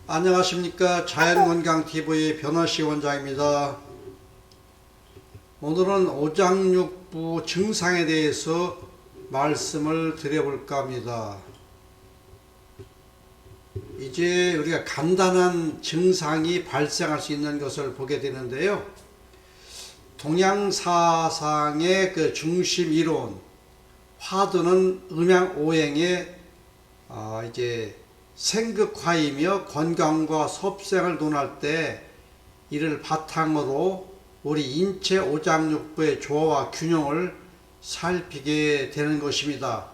안녕하십니까. 자연건강TV의 변화씨 원장입니다. 오늘은 오장육부 증상에 대해서 말씀을 드려볼까 합니다. 이제 우리가 간단한 증상이 발생할 수 있는 것을 보게 되는데요. 동양사상의 그 중심 이론, 화두는 음양오행의 이제 생극화이며 건강과 섭생을 논할 때 이를 바탕으로 우리 인체 오장육부의 조화와 균형을 살피게 되는 것입니다.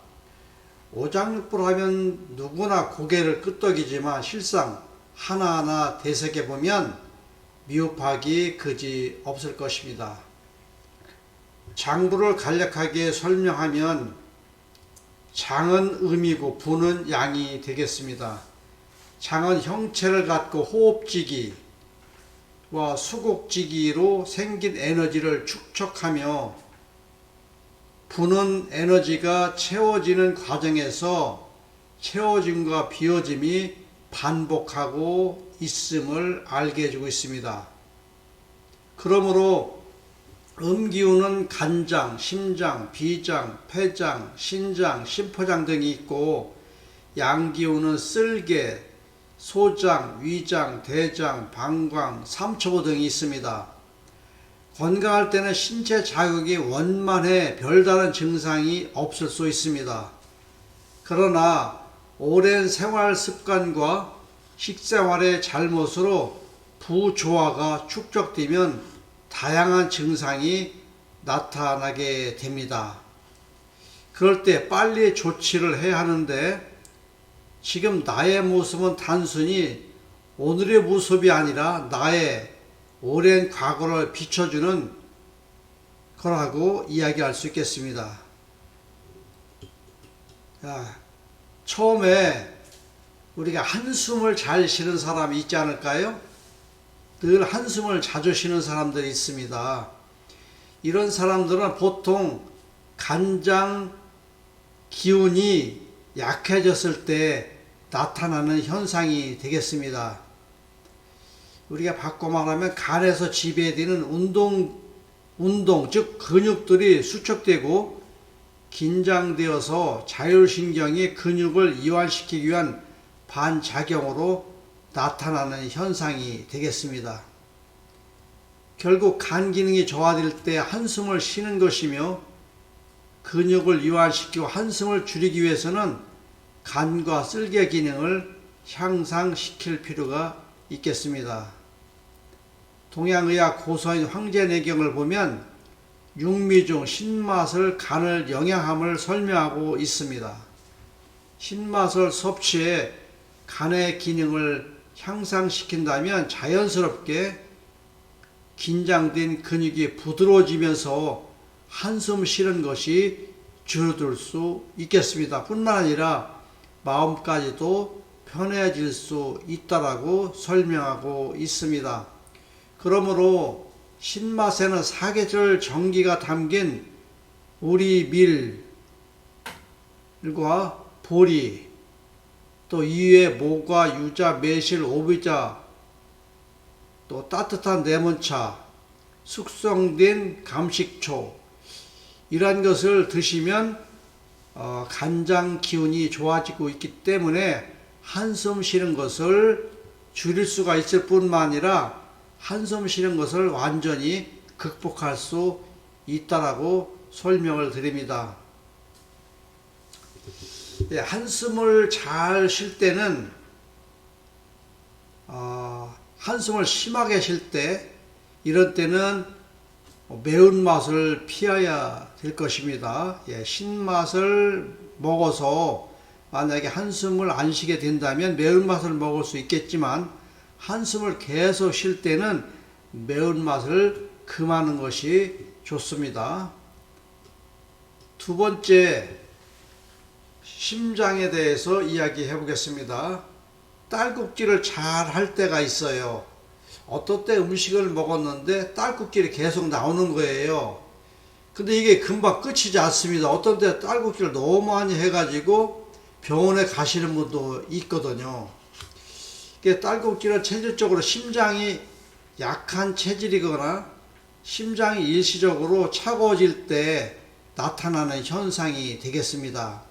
오장육부를 하면 누구나 고개를 끄덕이지만 실상 하나하나 되새겨 보면 미흡하기 그지 없을 것입니다. 장부를 간략하게 설명하면 장은 음이고 부는 양이 되겠습니다. 장은 형체를 갖고 호흡지기와 수곡지기로 생긴 에너지를 축적하며 부는 에너지가 채워지는 과정에서 채워짐과 비워짐이 반복하고 있음을 알게 해주고 있습니다. 그러므로 음기운은 간장, 심장, 비장, 폐장, 신장, 심포장 등이 있고 양기운은 쓸개, 소장, 위장, 대장, 방광, 삼초보 등이 있습니다. 건강할 때는 신체 자극이 원만해 별다른 증상이 없을 수 있습니다. 그러나 오랜 생활 습관과 식생활의 잘못으로 부조화가 축적되면 다양한 증상이 나타나게 됩니다. 그럴 때 빨리 조치를 해야 하는데 지금 나의 모습은 단순히 오늘의 모습이 아니라 나의 오랜 과거를 비춰주는 거라고 이야기할 수 있겠습니다. 처음에 우리가 한숨을 잘 쉬는 사람이 있지 않을까요? 늘 한숨을 자주 쉬는 사람들이 있습니다. 이런 사람들은 보통 간장 기운이 약해졌을 때 나타나는 현상이 되겠습니다. 우리가 바꿔 말하면 간에서 지배되는 운동, 즉 근육들이 수축되고 긴장되어서 자율신경이 근육을 이완시키기 위한 반작용으로 나타나는 현상이 되겠습니다. 결국 간 기능이 저하될 때 한숨을 쉬는 것이며 근육을 이완시키고 한숨을 줄이기 위해서는 간과 쓸개 기능을 향상시킬 필요가 있겠습니다. 동양의학 고서인 황제내경을 보면 육미 중 신맛을 간을 영양함을 설명하고 있습니다. 신맛을 섭취해 간의 기능을 향상시킨다면 자연스럽게 긴장된 근육이 부드러워지면서 한숨 쉬는 것이 줄어들 수 있겠습니다. 뿐만 아니라 마음까지도 편해질 수 있다라고 설명하고 있습니다. 그러므로 신맛에는 사계절 정기가 담긴 우리 밀과 보리, 또 이외에 모과, 유자, 매실, 오비자, 또 따뜻한 레몬차, 숙성된 감식초 이러한 것을 드시면 간장 기운이 좋아지고 있기 때문에 한숨 쉬는 것을 줄일 수가 있을 뿐만 아니라 한숨 쉬는 것을 완전히 극복할 수 있다라고 설명을 드립니다. 한숨을 잘 쉴 때는 한숨을 심하게 쉴 때 이런 때는 매운맛을 피해야 될 것입니다. 신맛을 먹어서 만약에 한숨을 안 쉬게 된다면 매운맛을 먹을 수 있겠지만 한숨을 계속 쉴 때는 매운맛을 금하는 것이 좋습니다. 두 번째, 심장에 대해서 이야기해 보겠습니다. 딸꾹질을 잘 할 때가 있어요. 어떤 때 음식을 먹었는데 딸꾹질이 계속 나오는 거예요. 근데 이게 금방 끝이지 않습니다. 어떤 때 딸꾹질을 너무 많이 해가지고 병원에 가시는 분도 있거든요. 이게 딸꾹질은 체질적으로 심장이 약한 체질이거나 심장이 일시적으로 차가워질 때 나타나는 현상이 되겠습니다.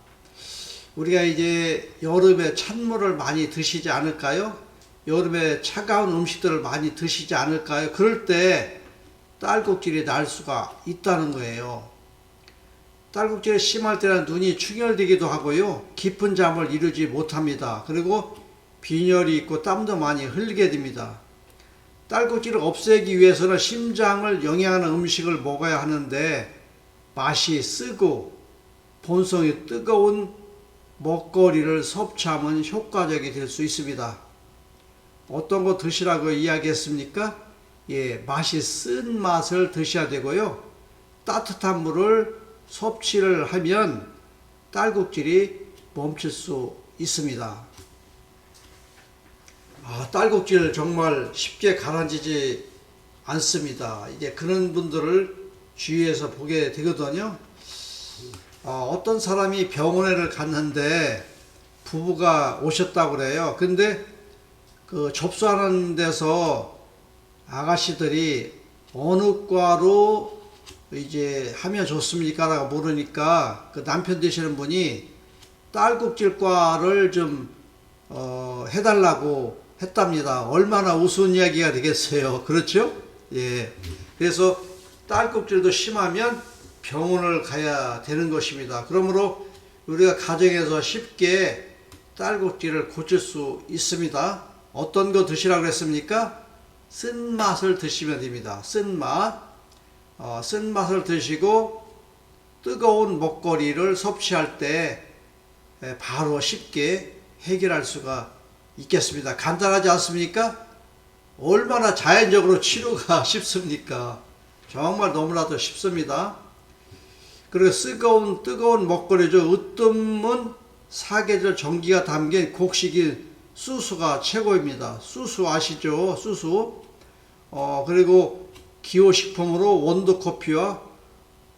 우리가 이제 여름에 찬물을 많이 드시지 않을까요? 여름에 차가운 음식들을 많이 드시지 않을까요? 그럴 때 딸꾹질이 날 수가 있다는 거예요. 딸꾹질이 심할 때는 눈이 충혈되기도 하고요. 깊은 잠을 이루지 못합니다. 그리고 빈혈이 있고 땀도 많이 흘리게 됩니다. 딸꾹질을 없애기 위해서는 심장을 영양하는 음식을 먹어야 하는데 맛이 쓰고 본성이 뜨거운 먹거리를 섭취하면 효과적이 될 수 있습니다. 어떤 거 드시라고 이야기했습니까? 맛이 쓴 맛을 드셔야 되고요. 따뜻한 물을 섭취를 하면 딸꾹질이 멈출 수 있습니다. 딸꾹질 정말 쉽게 가라앉지 않습니다. 이제 그런 분들을 주위에서 보게 되거든요. 어떤 사람이 병원에를 갔는데 부부가 오셨다고 그래요. 근데 그 접수하는 데서 아가씨들이 어느 과로 이제 하면 좋습니까? 라고 물으니까 그 남편 되시는 분이 딸꾹질과를 좀 해달라고 했답니다. 얼마나 우스운 이야기가 되겠어요. 그렇죠? 예. 그래서 딸꾹질도 심하면 병원을 가야 되는 것입니다. 그러므로 우리가 가정에서 쉽게 딸꾹질을 고칠 수 있습니다. 어떤 거 드시라고 했습니까? 쓴맛을 드시면 됩니다. 쓴맛. 쓴맛을 드시고 뜨거운 먹거리를 섭취할 때 바로 쉽게 해결할 수가 있겠습니다. 간단하지 않습니까? 얼마나 자연적으로 치료가 쉽습니까? 정말 너무나도 쉽습니다. 그리고 뜨거운 먹거리죠. 으뜸은 사계절 정기가 담긴 곡식인 수수가 최고입니다. 수수 아시죠? 수수. 그리고 기호식품으로 원두커피와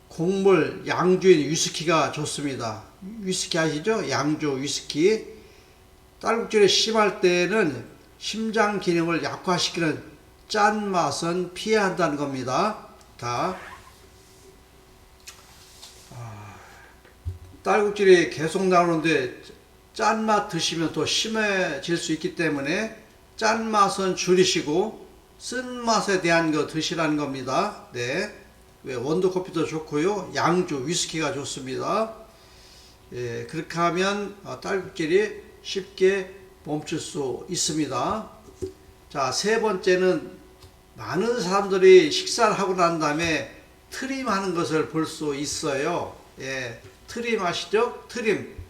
곡물, 양주인 위스키가 좋습니다. 위스키 아시죠? 양주 위스키. 딸꾹질이 심할 때는 심장 기능을 약화시키는 짠맛은 피해야 한다는 겁니다. 딸꾹질이 계속 나오는데 짠맛 드시면 더 심해질 수 있기 때문에 짠맛은 줄이시고 쓴맛에 대한 거 드시라는 겁니다. 네. 원두커피도 좋고요. 양주, 위스키가 좋습니다. 예, 그렇게 하면 딸꾹질이 쉽게 멈출 수 있습니다. 자, 세 번째는 많은 사람들이 식사를 하고 난 다음에 트림하는 것을 볼 수 있어요. 예, 트림 아시죠? 트림.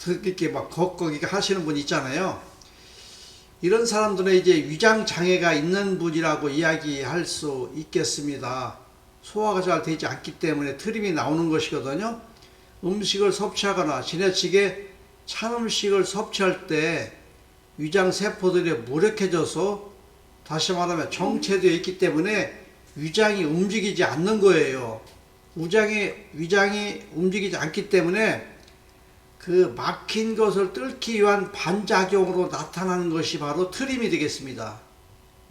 이렇게 막 걷거기 하시는 분 있잖아요. 이런 사람들은 이제 위장 장애가 있는 분이라고 이야기할 수 있겠습니다. 소화가 잘 되지 않기 때문에 트림이 나오는 것이거든요. 음식을 섭취하거나 지나치게 찬 음식을 섭취할 때 위장 세포들이 무력해져서 다시 말하면 정체되어 있기 때문에 위장이 움직이지 않는 거예요. 위장이 움직이지 않기 때문에 그 막힌 것을 뚫기 위한 반작용으로 나타나는 것이 바로 트림이 되겠습니다.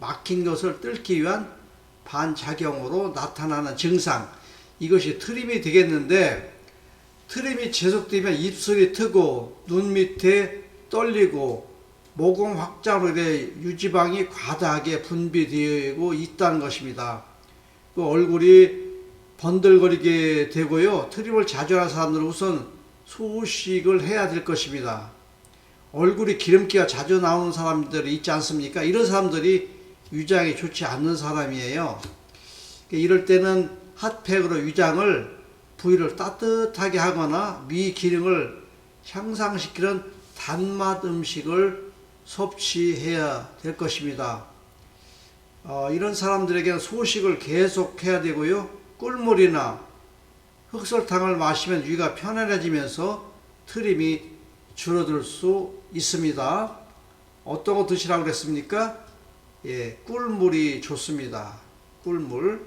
막힌 것을 뚫기 위한 반작용으로 나타나는 증상, 이것이 트림이 되겠는데, 트림이 지속되면 입술이 트고 눈 밑에 떨리고 모공 확장으로 인해 유지방이 과다하게 분비되고 있다는 것입니다. 또 얼굴이 번들거리게 되고요. 트림을 자주 하는 사람들은 우선 소식을 해야 될 것입니다. 얼굴이 기름기가 자주 나오는 사람들이 있지 않습니까? 이런 사람들이 위장이 좋지 않는 사람이에요. 이럴 때는 핫팩으로 위장을 부위를 따뜻하게 하거나 미 기능을 향상시키는 단맛 음식을 섭취해야 될 것입니다. 이런 사람들에게는 소식을 계속 해야 되고요. 꿀물이나 흑설탕을 마시면 위가 편안해지면서 트림이 줄어들 수 있습니다. 어떤 거 드시라고 그랬습니까? 예, 꿀물이 좋습니다. 꿀물.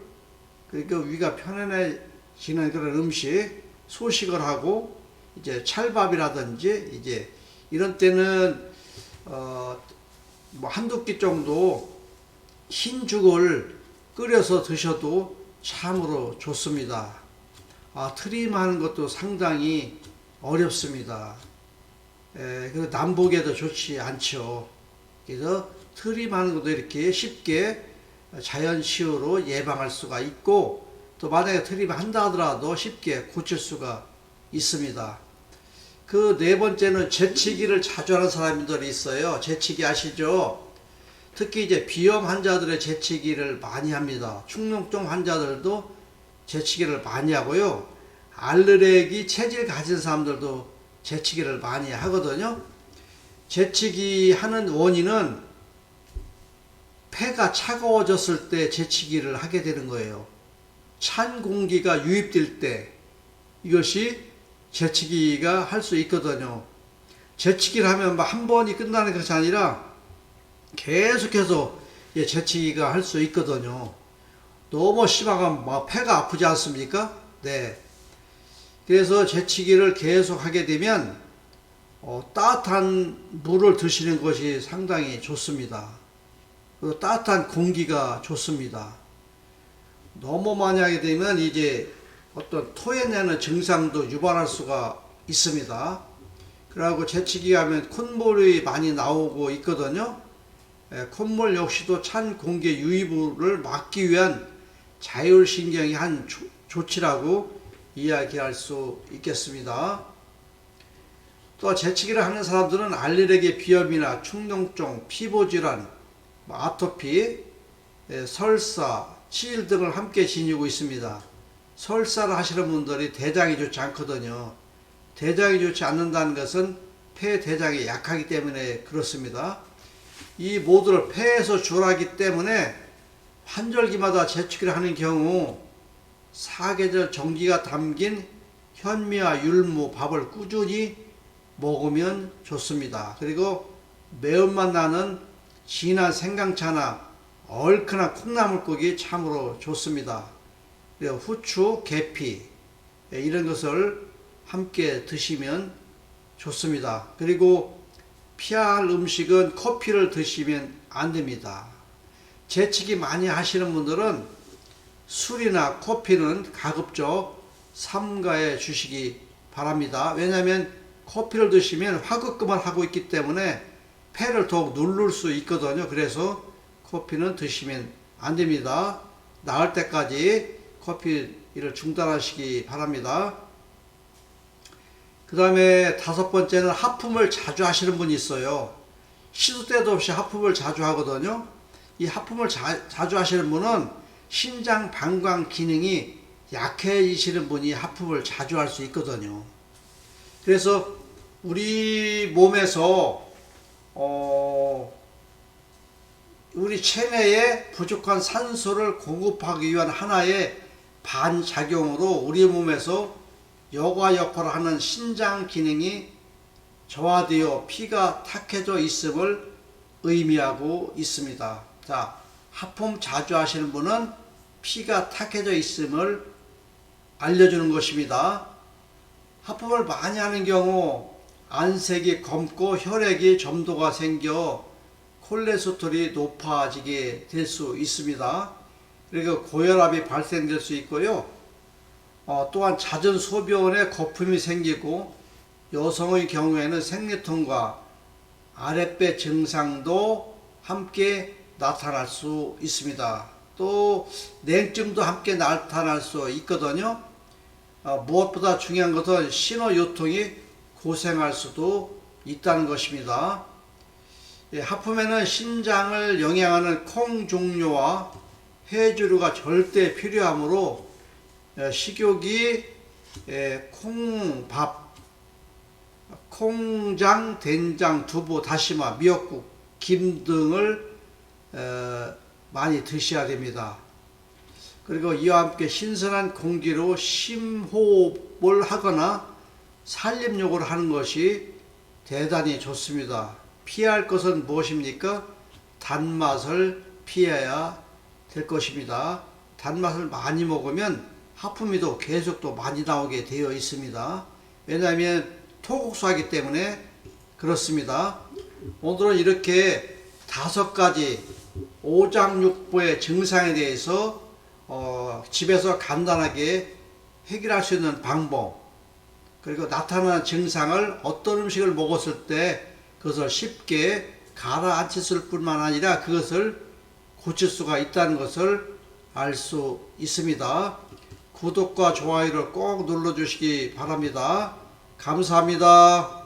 그러니까 위가 편안해지는 그런 음식, 소식을 하고, 이제 찰밥이라든지, 이제 이런 때는, 뭐 한두 끼 정도 흰죽을 끓여서 드셔도 참으로 좋습니다. 트림하는 것도 상당히 어렵습니다. 그래서 남보기에도 좋지 않죠. 그래서 트림하는 것도 이렇게 쉽게 자연치유로 예방할 수가 있고, 또 만약에 트림한다 하더라도 쉽게 고칠 수가 있습니다. 그 네 번째는 재치기를 자주 하는 사람들이 있어요. 재치기 아시죠? 특히 이제 비염 환자들의 재치기를 많이 합니다. 축농증 환자들도 재치기를 많이 하고요. 알레르기 체질 가진 사람들도 재치기를 많이 하거든요. 재치기 하는 원인은 폐가 차가워졌을 때 재치기를 하게 되는 거예요. 찬 공기가 유입될 때 이것이 재치기가 할 수 있거든요. 재치기를 하면 한 번이 끝나는 것이 아니라 계속해서 재치기가 할 수 있거든요. 너무 심하면 폐가 아프지 않습니까? 네. 그래서 재치기를 계속 하게 되면 따뜻한 물을 드시는 것이 상당히 좋습니다. 그리고 따뜻한 공기가 좋습니다. 너무 많이 하게 되면 이제 어떤 토해내는 증상도 유발할 수가 있습니다. 그리고 재치기 하면 콧물이 많이 나오고 있거든요. 콧물 역시도 찬 공기 유입을 막기 위한 자율신경의 한 조치라고 이야기할 수 있겠습니다. 또 재치기를 하는 사람들은 알레르기, 비염이나 축농증, 피부질환, 아토피, 설사, 치질 등을 함께 지니고 있습니다. 설사를 하시는 분들이 대장이 좋지 않거든요. 대장이 좋지 않는다는 것은 폐 대장이 약하기 때문에 그렇습니다. 이 모두를 폐에서 주라기 때문에 환절기마다 재치기를 하는 경우 사계절 정기가 담긴 현미와 율무, 밥을 꾸준히 먹으면 좋습니다. 그리고 매운맛 나는 진한 생강차나 얼큰한 콩나물국이 참으로 좋습니다. 그리고 후추, 계피 이런 것을 함께 드시면 좋습니다. 그리고 피할 음식은 커피를 드시면 안 됩니다. 재치기 많이 하시는 분들은 술이나 커피는 가급적 삼가해 주시기 바랍니다. 왜냐하면 커피를 드시면 화급금을 하고 있기 때문에 폐를 더욱 누를 수 있거든요. 그래서 커피는 드시면 안 됩니다. 나을 때까지 커피를 중단하시기 바랍니다. 그 다음에 다섯 번째는 하품을 자주 하시는 분이 있어요. 시도 때도 없이 하품을 자주 하거든요. 이 하품을 자주 하시는 분은 신장 방광 기능이 약해지시는 분이 하품을 자주 할 수 있거든요. 그래서 우리 몸에서 우리 체내에 부족한 산소를 공급하기 위한 하나의 반작용으로 우리 몸에서 여과 역할을 하는 신장 기능이 저하되어 피가 탁해져 있음을 의미하고 있습니다. 자, 하품 자주 하시는 분은 피가 탁해져 있음을 알려주는 것입니다. 하품을 많이 하는 경우 안색이 검고 혈액이 점도가 생겨 콜레스테롤이 높아지게 될 수 있습니다. 그리고 고혈압이 발생될 수 있고요. 또한 잦은 소변에 거품이 생기고 여성의 경우에는 생리통과 아랫배 증상도 함께 나타날 수 있습니다. 또 냉증도 함께 나타날 수 있거든요. 무엇보다 중요한 것은 신호요통이 고생할 수도 있다는 것입니다. 하품에는 신장을 영양하는 콩 종류와 해조류가 절대 필요하므로 식욕이 콩밥, 콩장, 된장, 두부, 다시마, 미역국, 김 등을 많이 드셔야 됩니다. 그리고 이와 함께 신선한 공기로 심호흡을 하거나 산림욕을 하는 것이 대단히 좋습니다. 피할 것은 무엇입니까? 단맛을 피해야 될 것입니다. 단맛을 많이 먹으면 하품이 또 계속 또 많이 나오게 되어 있습니다. 왜냐하면 토국수하기 때문에 그렇습니다. 오늘은 이렇게 5가지 오장육부의 증상에 대해서 집에서 간단하게 해결할 수 있는 방법, 그리고 나타나는 증상을 어떤 음식을 먹었을 때 그것을 쉽게 가라앉혔을 뿐만 아니라 그것을 고칠 수가 있다는 것을 알 수 있습니다. 구독과 좋아요를 꼭 눌러주시기 바랍니다. 감사합니다.